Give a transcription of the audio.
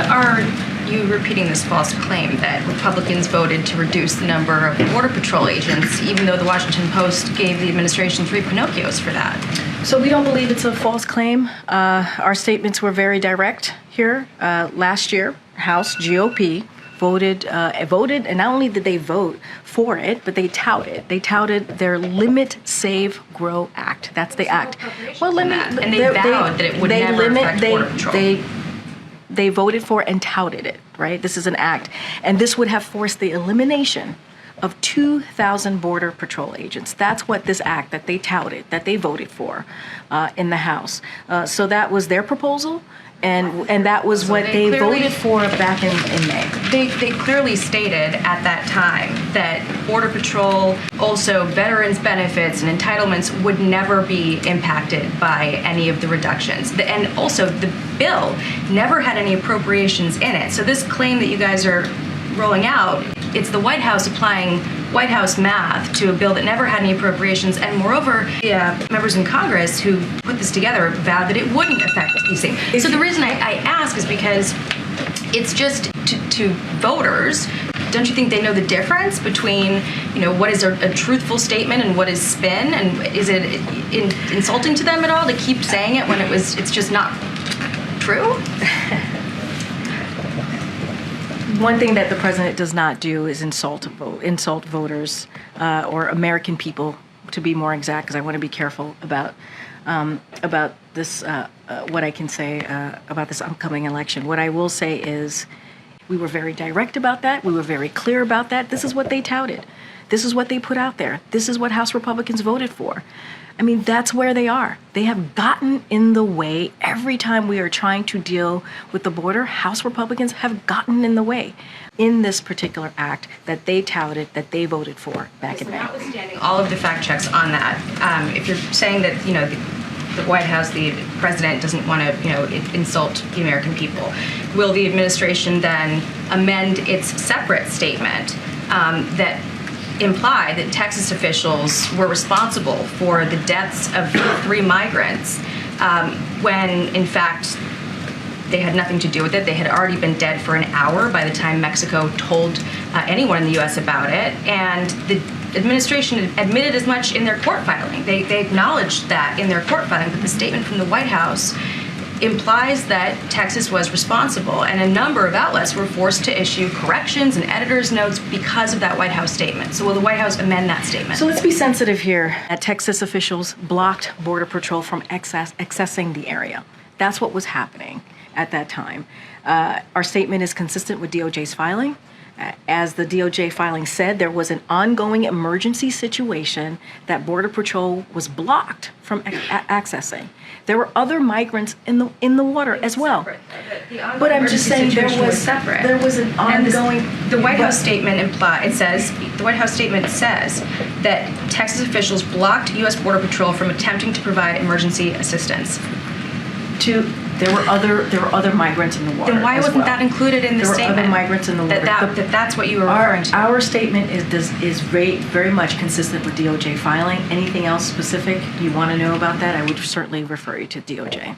are you repeating this false claim that Republicans voted to reduce the number of Border Patrol agents, even though the Washington Post gave the administration 3 Pinocchios for that? So we don't believe it's a false claim. Our statements were very direct here. Last year, House GOP voted, and not only did they vote for it, but they touted their Limit, Save, Grow Act. That's the act. Well, and they vowed that it would never affect Border Patrol. They voted for and touted it, right? This is an act. And this would have forced the elimination of 2,000 Border Patrol agents. That's what this act that they touted, that they voted for in the House. So that was their proposal, and that was what they voted for back in May. They clearly stated at that time that Border Patrol, also veterans' benefits and entitlements, would never be impacted by any of the reductions. And also, the bill never had any appropriations in it. So this claim that you guys are rolling out, it's the White House applying White House math to a bill that never had any appropriations, and moreover, members in Congress who put this together vowed that it wouldn't affect these things. So the reason I ask is because it's just to voters. Don't you think they know the difference between, what is a truthful statement and what is spin? And is it insulting to them at all to keep saying it when it's just not true? One thing that the president does not do is insult voters or American people, to be more exact, because I want to be careful about this. What I can say about this upcoming election. What I will say is, we were very direct about that. We were very clear about that. This is what they touted. This is what they put out there. This is what House Republicans voted for. I mean, that's where they are. They have gotten in the way every time we are trying to deal with the border. House Republicans have gotten in the way in this particular act that they touted, that they voted for back in May. Notwithstanding all of the fact checks on that, if you're saying that, the White House, the president doesn't want to, insult the American people, will the administration then amend its separate statement that imply that Texas officials were responsible for the deaths of 3 migrants when, in fact, they had nothing to do with it? They had already been dead for an hour by the time Mexico told anyone in the U.S. about it, and the administration admitted as much in their court filing. They acknowledged that in their court filing, but the statement from the White House implies that Texas was responsible, and a number of outlets were forced to issue corrections and editor's notes because of that White House statement. So will the White House amend that statement? So let's be sensitive here. Texas officials blocked Border Patrol from accessing the area. That's what was happening at that time. Our statement is consistent with DOJ's filing. As the DOJ filing said, there was an ongoing emergency situation that Border Patrol was blocked from accessing. There were other migrants in the water as well. But I'm just saying there was an ongoing. The White House statement the White House statement says that Texas officials blocked U.S. Border Patrol from attempting to provide emergency assistance. There were other migrants in the water. Then why wasn't that included in the statement? There were other migrants in the water. That's what you were referring to. Our statement is very much consistent with DOJ filing. Anything else specific you want to know about that, I would certainly refer you to DOJ.